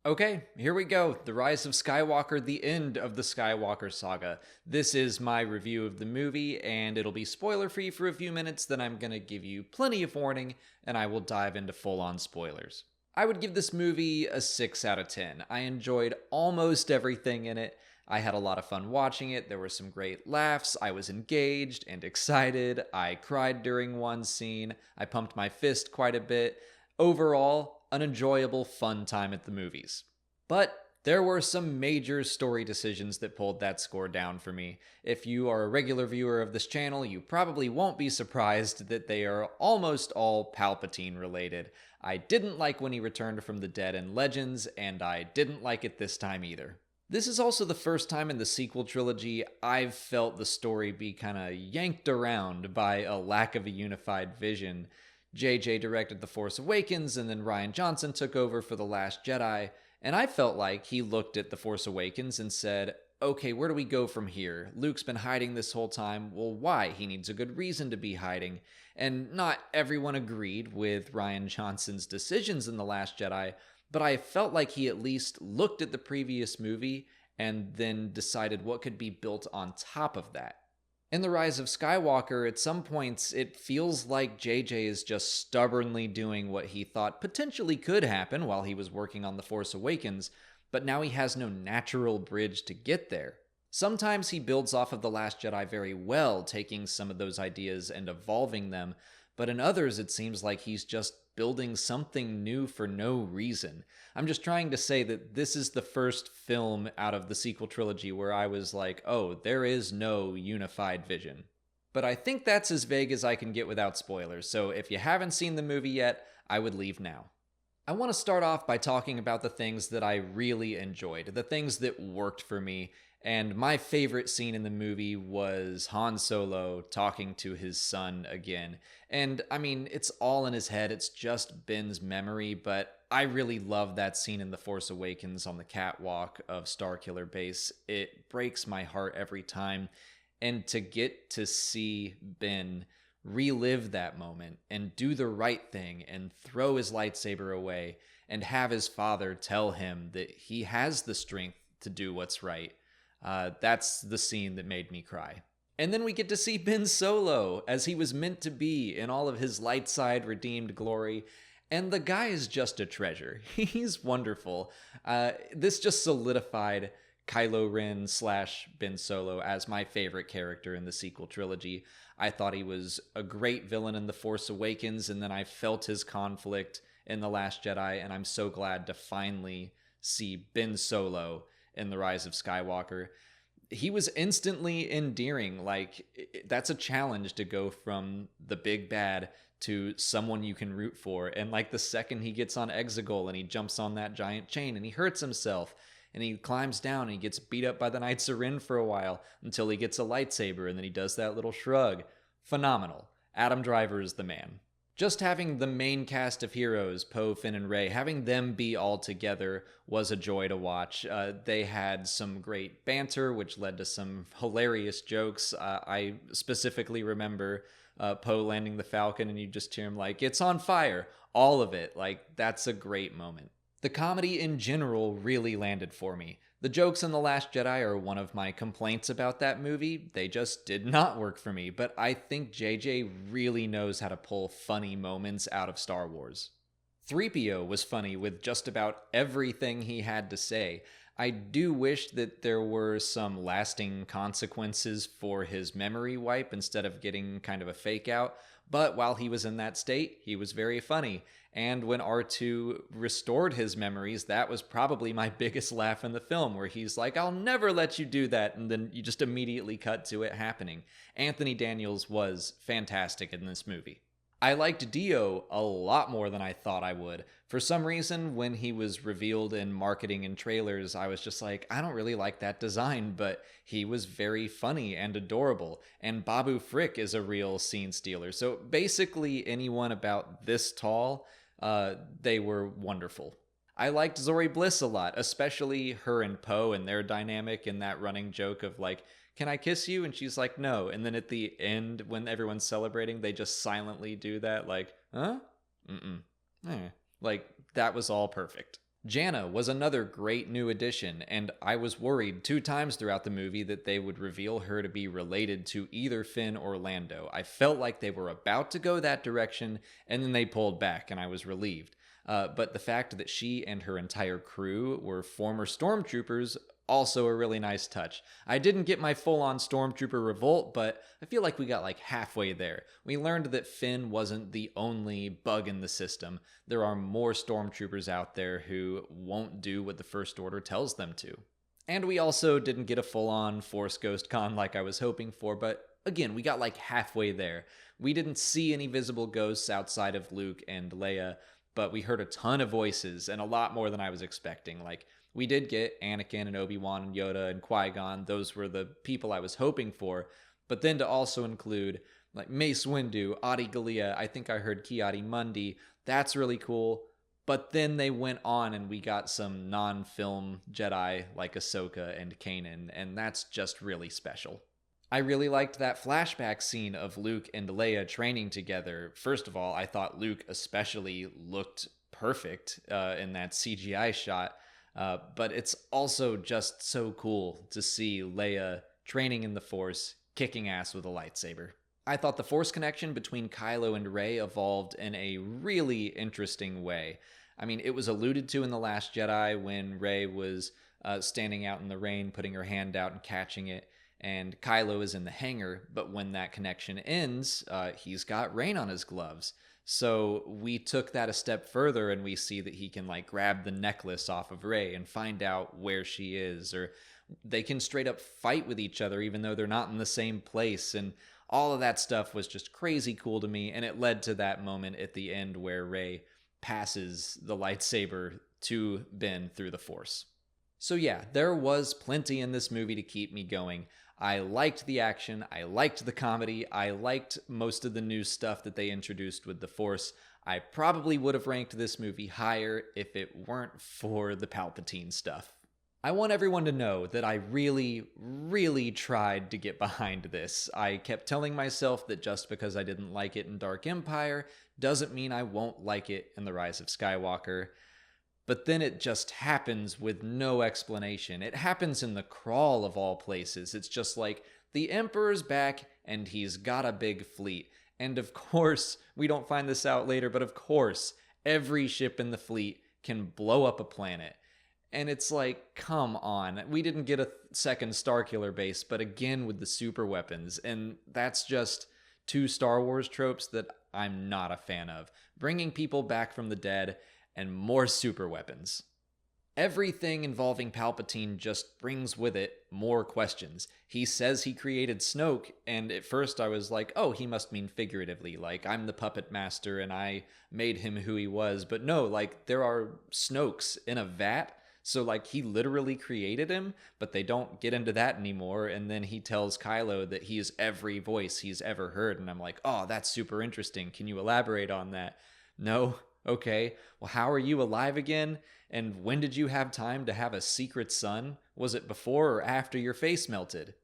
Okay, here we go. The Rise of Skywalker, the end of the Skywalker saga. This is my review of the movie, and it'll be spoiler free for a few minutes, then I'm gonna give you plenty of warning, and I will dive into full on spoilers. I would give this movie a 6 out of 10. I enjoyed almost everything in it. I had a lot of fun watching it. There were some great laughs. I was engaged and excited. I cried during one scene. I pumped my fist quite a bit. Overall, an enjoyable, fun time at the movies. But there were some major story decisions that pulled that score down for me. If you are a regular viewer of this channel, you probably won't be surprised that they are almost all Palpatine related. I didn't like when he returned from the dead in Legends, and I didn't like it this time either. This is also the first time in the sequel trilogy I've felt the story be kinda yanked around by a lack of a unified vision. JJ directed The Force Awakens, and then Rian Johnson took over for The Last Jedi, and I felt like he looked at The Force Awakens and said, okay, where do we go from here? Luke's been hiding this whole time. Well, why? He needs a good reason to be hiding. And not everyone agreed with Rian Johnson's decisions in The Last Jedi, but I felt like he at least looked at the previous movie and then decided what could be built on top of that. In The Rise of Skywalker, at some points, it feels like JJ is just stubbornly doing what he thought potentially could happen while he was working on The Force Awakens, but now he has no natural bridge to get there. Sometimes he builds off of The Last Jedi very well, taking some of those ideas and evolving them, but in others it seems like he's just building something new for no reason. I'm just trying to say that this is the first film out of the sequel trilogy where I was like, oh, there is no unified vision. But I think that's as vague as I can get without spoilers, so if you haven't seen the movie yet, I would leave now. I want to start off by talking about the things that I really enjoyed, the things that worked for me, and my favorite scene in the movie was Han Solo talking to his son again. And I mean, it's all in his head, it's just Ben's memory, but I really love that scene in The Force Awakens on the catwalk of Starkiller Base. It breaks my heart every time. And to get to see Ben relive that moment and do the right thing and throw his lightsaber away and have his father tell him that he has the strength to do what's right. That's the scene that made me cry. And then we get to see Ben Solo as he was meant to be in all of his light side redeemed glory. And the guy is just a treasure. He's wonderful. This just solidified Kylo Ren / Ben Solo as my favorite character in the sequel trilogy. I thought he was a great villain in The Force Awakens, and then I felt his conflict in The Last Jedi, and I'm so glad to finally see Ben Solo in The Rise of Skywalker. He was instantly endearing. Like, that's a challenge to go from the big bad to someone you can root for. And like the second he gets on Exegol and he jumps on that giant chain and he hurts himself and he climbs down and he gets beat up by the Knights of Ren for a while until he gets a lightsaber and then he does that little shrug. Phenomenal. Adam Driver is the man. Just having the main cast of heroes, Poe, Finn, and Rey, having them be all together was a joy to watch. They had some great banter, which led to some hilarious jokes. I specifically remember Poe landing the Falcon, and you just hear him like, "It's on fire!" All of it. Like, that's a great moment. The comedy in general really landed for me. The jokes in The Last Jedi are one of my complaints about that movie. They just did not work for me, but I think JJ really knows how to pull funny moments out of Star Wars. 3PO was funny with just about everything he had to say. I do wish that there were some lasting consequences for his memory wipe instead of getting kind of a fake out, but while he was in that state, he was very funny. And when R2 restored his memories, that was probably my biggest laugh in the film, where he's like, "I'll never let you do that," and then you just immediately cut to it happening. Anthony Daniels was fantastic in this movie. I liked Dio a lot more than I thought I would. For some reason, when he was revealed in marketing and trailers, I was just like, I don't really like that design, but he was very funny and adorable. And Babu Frick is a real scene stealer. So basically anyone about this tall, they were wonderful. I liked Zori Bliss a lot, especially her and Poe and their dynamic and that running joke of like, "Can I kiss you?" And she's like, "No." And then at the end, when everyone's celebrating, they just silently do that, like, "Huh? Mm-mm. Eh." Like, that was all perfect. Janna was another great new addition, and I was worried 2 times throughout the movie that they would reveal her to be related to either Finn or Lando. I felt like they were about to go that direction, and then they pulled back, and I was relieved. But the fact that she and her entire crew were former stormtroopers, also a really nice touch. I didn't get my full-on stormtrooper revolt, but I feel like we got like halfway there. We learned that Finn wasn't the only bug in the system. There are more stormtroopers out there who won't do what the First Order tells them to. And we also didn't get a full-on Force Ghost Con like I was hoping for, but again, we got like halfway there. We didn't see any visible ghosts outside of Luke and Leia, but we heard a ton of voices and a lot more than I was expecting. Like, we did get Anakin and Obi-Wan and Yoda and Qui-Gon. Those were the people I was hoping for. But then to also include like Mace Windu, Adi Gallia, I think I heard Ki-Adi-Mundi. That's really cool. But then they went on and we got some non-film Jedi like Ahsoka and Kanan, and that's just really special. I really liked that flashback scene of Luke and Leia training together. First of all, I thought Luke especially looked perfect in that CGI shot. But it's also just so cool to see Leia training in the Force, kicking ass with a lightsaber. I thought the Force connection between Kylo and Rey evolved in a really interesting way. I mean, it was alluded to in The Last Jedi when Rey was standing out in the rain, putting her hand out and catching it, and Kylo is in the hangar, but when that connection ends, he's got rain on his gloves. So we took that a step further and we see that he can like grab the necklace off of Rey and find out where she is, or they can straight up fight with each other even though they're not in the same place. And all of that stuff was just crazy cool to me, and it led to that moment at the end where Rey passes the lightsaber to Ben through the Force. So yeah, there was plenty in this movie to keep me going. I liked the action, I liked the comedy, I liked most of the new stuff that they introduced with the Force. I probably would have ranked this movie higher if it weren't for the Palpatine stuff. I want everyone to know that I really tried to get behind this. I kept telling myself that just because I didn't like it in Dark Empire doesn't mean I won't like it in The Rise of Skywalker. But then it just happens with no explanation. It happens in the crawl of all places. It's just like, the Emperor's back and he's got a big fleet. And of course, we don't find this out later, but of course, every ship in the fleet can blow up a planet. And it's like, come on. We didn't get a second Starkiller base, but again with the super weapons. And that's just 2 Star Wars tropes that I'm not a fan of. Bringing people back from the dead and more super weapons. Everything involving Palpatine just brings with it more questions. He says he created Snoke, and at first I was like, oh, he must mean figuratively, like I'm the puppet master and I made him who he was. But no, like there are Snokes in a vat, so like he literally created him, but they don't get into that anymore. And then he tells Kylo that he is every voice he's ever heard, and I'm like, oh, that's super interesting. Can you elaborate on that? No? Okay, well, how are you alive again? And when did you have time to have a secret son? Was it before or after your face melted?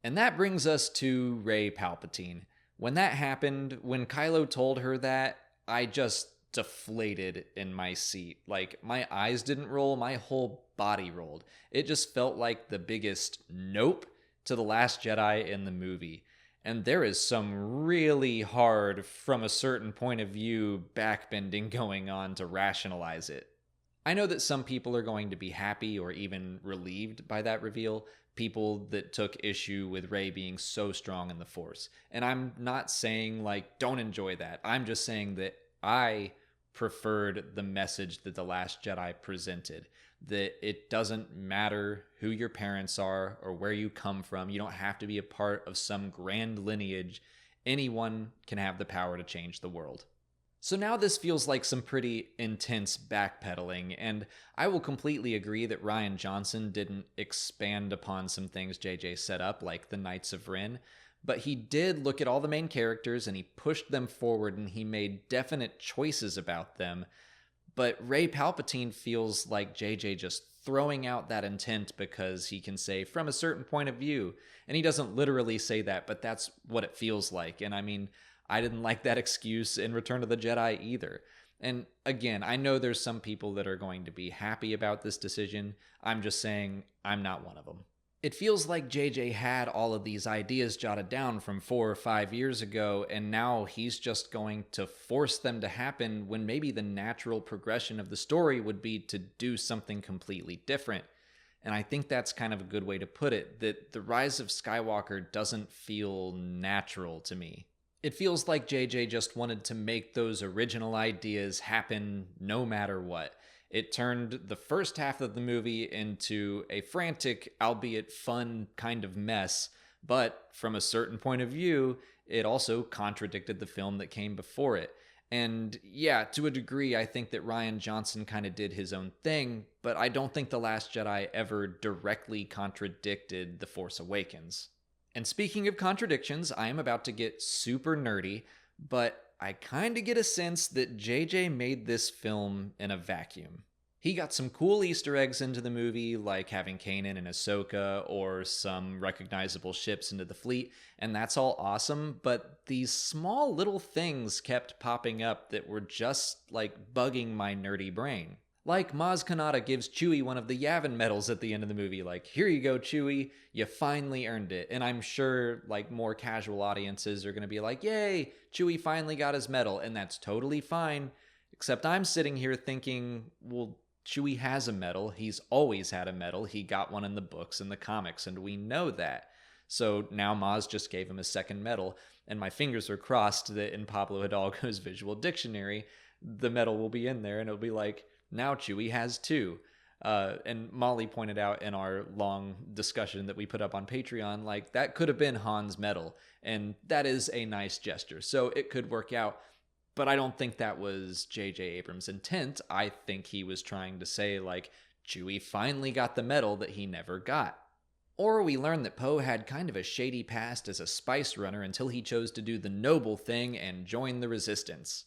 And that brings us to Rey Palpatine. When that happened, when Kylo told her that, I just deflated in my seat. Like, my eyes didn't roll, my whole body rolled. It just felt like the biggest nope to The Last Jedi in the movie. And there is some really hard, from a certain point of view, backbending going on to rationalize it. I know that some people are going to be happy or even relieved by that reveal, people that took issue with Rey being so strong in the Force. And I'm not saying, like, don't enjoy that. I'm just saying that I preferred the message that The Last Jedi presented. That it doesn't matter who your parents are or where you come from. You don't have to be a part of some grand lineage. Anyone can have the power to change the world. So now this feels like some pretty intense backpedaling, and I will completely agree that Rian Johnson didn't expand upon some things JJ set up, like the Knights of Ren, but he did look at all the main characters and he pushed them forward and he made definite choices about them. But Rey Palpatine feels like JJ just throwing out that intent because he can say, from a certain point of view. And he doesn't literally say that, but that's what it feels like. And I mean, I didn't like that excuse in Return of the Jedi either. And again, I know there's some people that are going to be happy about this decision. I'm just saying I'm not one of them. It feels like JJ had all of these ideas jotted down from 4 or 5 years ago, and now he's just going to force them to happen when maybe the natural progression of the story would be to do something completely different. And I think that's kind of a good way to put it, that The Rise of Skywalker doesn't feel natural to me. It feels like JJ just wanted to make those original ideas happen no matter what. It turned the first half of the movie into a frantic, albeit fun kind of mess, but from a certain point of view, it also contradicted the film that came before it. And yeah, to a degree, I think that Rian Johnson kind of did his own thing, but I don't think The Last Jedi ever directly contradicted The Force Awakens. And speaking of contradictions, I am about to get super nerdy, but I kind of get a sense that JJ made this film in a vacuum. He got some cool Easter eggs into the movie, like having Kanan and Ahsoka, or some recognizable ships into the fleet, and that's all awesome, but these small little things kept popping up that were just, like, bugging my nerdy brain. Like, Maz Kanata gives Chewie one of the Yavin medals at the end of the movie, like, here you go, Chewie, you finally earned it. And I'm sure, like, more casual audiences are going to be like, yay, Chewie finally got his medal, and that's totally fine. Except I'm sitting here thinking, well, Chewie has a medal. He's always had a medal. He got one in the books and the comics, and we know that. So now Maz just gave him a second medal, and my fingers are crossed that in Pablo Hidalgo's visual dictionary, the medal will be in there, and it'll be like, now Chewie has two. And Molly pointed out in our long discussion that we put up on Patreon, like, that could have been Han's medal, and that is a nice gesture, so it could work out. But I don't think that was J.J. Abrams' intent. I think he was trying to say, like, Chewie finally got the medal that he never got. Or we learn that Poe had kind of a shady past as a spice runner until he chose to do the noble thing and join the Resistance.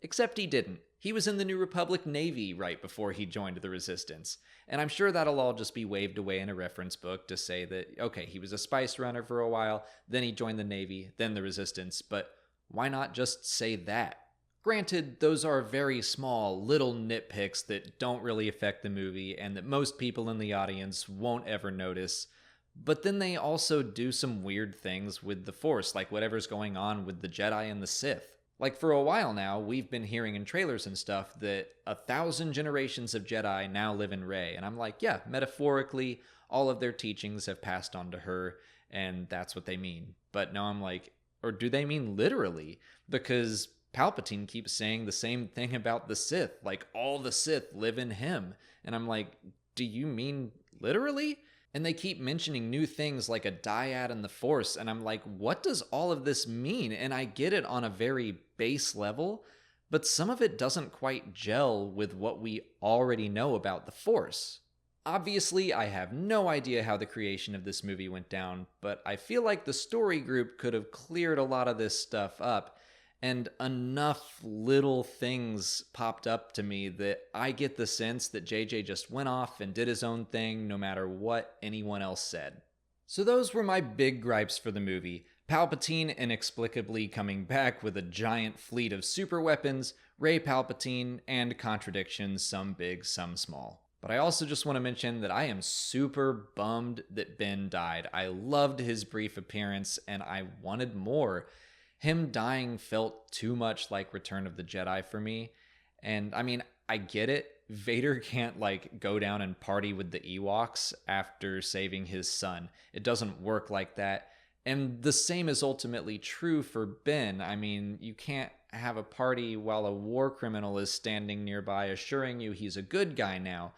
Except he didn't. He was in the New Republic Navy right before he joined the Resistance. And I'm sure that'll all just be waved away in a reference book to say that, okay, he was a spice runner for a while, then he joined the Navy, then the Resistance, but why not just say that? Granted, those are very small, little nitpicks that don't really affect the movie and that most people in the audience won't ever notice, but then they also do some weird things with the Force, like whatever's going on with the Jedi and the Sith. Like, for a while now, we've been hearing in trailers and stuff that 1,000 generations of Jedi now live in Rey. And I'm like, yeah, metaphorically, all of their teachings have passed on to her, and that's what they mean. But now I'm like, or do they mean literally? Because Palpatine keeps saying the same thing about the Sith, like, all the Sith live in him. And I'm like, do you mean literally? And they keep mentioning new things like a dyad in the Force, and I'm like, what does all of this mean? And I get it on a very base level, but some of it doesn't quite gel with what we already know about the Force. Obviously, I have no idea how the creation of this movie went down, but I feel like the story group could have cleared a lot of this stuff up, and enough little things popped up to me that I get the sense that JJ just went off and did his own thing no matter what anyone else said. So those were my big gripes for the movie. Palpatine inexplicably coming back with a giant fleet of super weapons, Rey Palpatine, and contradictions, some big, some small. But I also just want to mention that I am super bummed that Ben died. I loved his brief appearance and I wanted more. Him dying felt too much like Return of the Jedi for me. And I mean, I get it. Vader can't like go down and party with the Ewoks after saving his son. It doesn't work like that. And the same is ultimately true for Ben. I mean, you can't have a party while a war criminal is standing nearby assuring you he's a good guy now.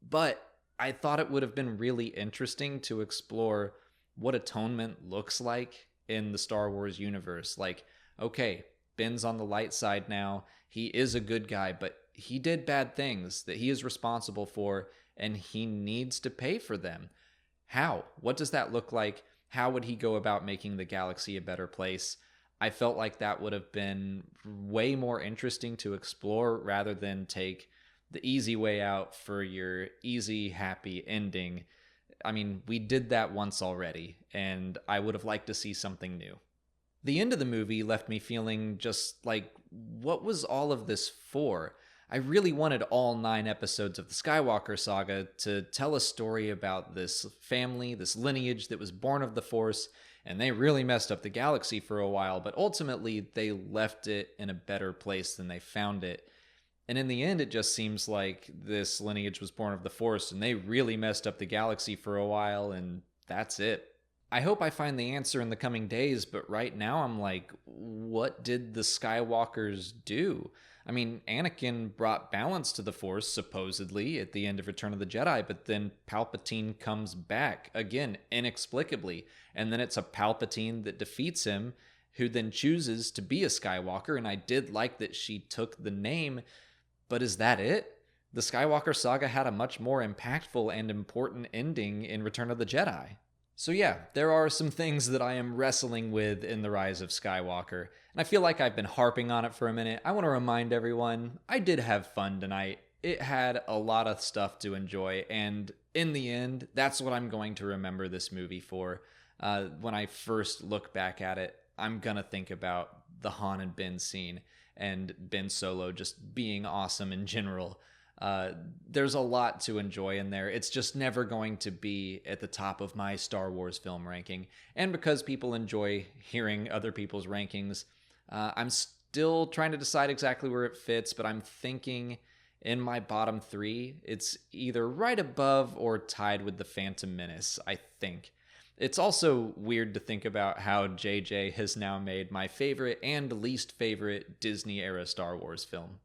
But I thought it would have been really interesting to explore what atonement looks like in the Star Wars universe. Like, okay, Ben's on the light side now. He is a good guy, but he did bad things that he is responsible for, and he needs to pay for them. How? What does that look like? How would he go about making the galaxy a better place? I felt like that would have been way more interesting to explore rather than take the easy way out for your easy, happy ending. I mean, we did that once already, and I would have liked to see something new. The end of the movie left me feeling just like, what was all of this for? I really wanted all 9 episodes of the Skywalker saga to tell a story about this family, this lineage that was born of the Force, and they really messed up the galaxy for a while, but ultimately they left it in a better place than they found it. And in the end, it just seems like this lineage was born of the Force, and they really messed up the galaxy for a while, and that's it. I hope I find the answer in the coming days, but right now I'm like, what did the Skywalkers do? I mean, Anakin brought balance to the Force, supposedly, at the end of Return of the Jedi, but then Palpatine comes back, again, inexplicably, and then it's a Palpatine that defeats him, who then chooses to be a Skywalker, and I did like that she took the name, but is that it? The Skywalker saga had a much more impactful and important ending in Return of the Jedi. So yeah, there are some things that I am wrestling with in The Rise of Skywalker, and I feel like I've been harping on it for a minute. I want to remind everyone, I did have fun tonight. It had a lot of stuff to enjoy, and in the end, that's what I'm going to remember this movie for. When I first look back at it, I'm gonna think about the Han and Ben scene, and Ben Solo just being awesome in general. There's a lot to enjoy in there. It's just never going to be at the top of my Star Wars film ranking. And because people enjoy hearing other people's rankings, I'm still trying to decide exactly where it fits, but I'm thinking in my bottom 3, it's either right above or tied with The Phantom Menace, I think. It's also weird to think about how JJ has now made my favorite and least favorite Disney-era Star Wars film.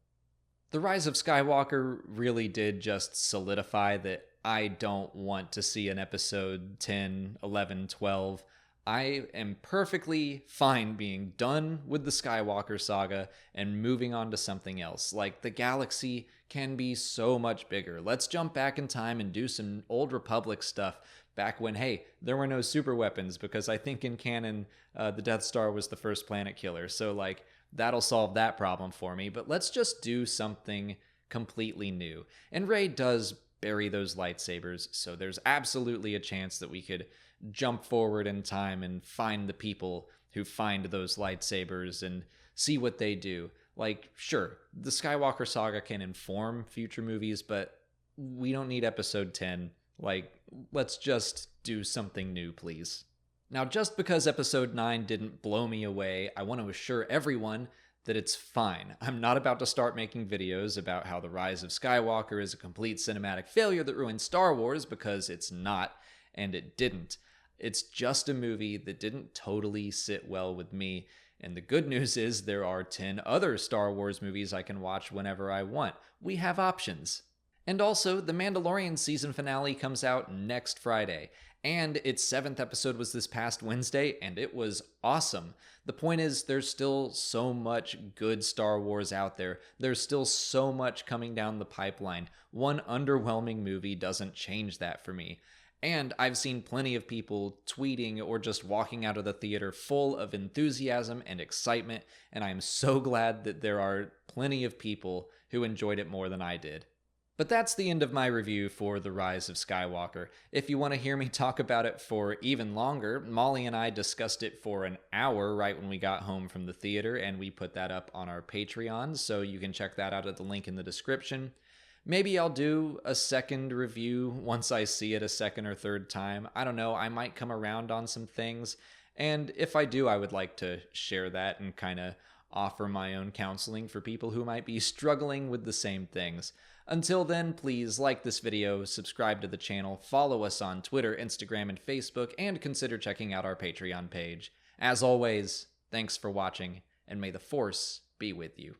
The Rise of Skywalker really did just solidify that I don't want to see an episode 10, 11, 12. I am perfectly fine being done with the Skywalker saga and moving on to something else. Like, the galaxy can be so much bigger. Let's jump back in time and do some Old Republic stuff back when, hey, there were no super weapons, because I think in canon, the Death Star was the first planet killer. So, like, that'll solve that problem for me, but let's just do something completely new. And Rey does bury those lightsabers, so there's absolutely a chance that we could jump forward in time and find the people who find those lightsabers and see what they do. Like, sure, the Skywalker saga can inform future movies, but we don't need episode 10. Like, let's just do something new, please. Now, just because episode 9 didn't blow me away, I want to assure everyone that it's fine. I'm not about to start making videos about how The Rise of Skywalker is a complete cinematic failure that ruined Star Wars, because it's not, and it didn't. It's just a movie that didn't totally sit well with me, and the good news is there are 10 other Star Wars movies I can watch whenever I want. We have options. And also, The Mandalorian season finale comes out next Friday, and its 7th episode was this past Wednesday, and it was awesome. The point is, there's still so much good Star Wars out there. There's still so much coming down the pipeline. One underwhelming movie doesn't change that for me. And I've seen plenty of people tweeting or just walking out of the theater full of enthusiasm and excitement, and I'm so glad that there are plenty of people who enjoyed it more than I did. But that's the end of my review for The Rise of Skywalker. If you want to hear me talk about it for even longer, Molly and I discussed it for an hour right when we got home from the theater, and we put that up on our Patreon, so you can check that out at the link in the description. Maybe I'll do a second review once I see it a second or third time. I don't know, I might come around on some things, and if I do, I would like to share that and kind of offer my own counseling for people who might be struggling with the same things. Until then, please like this video, subscribe to the channel, follow us on Twitter, Instagram, and Facebook, and consider checking out our Patreon page. As always, thanks for watching, and may the Force be with you.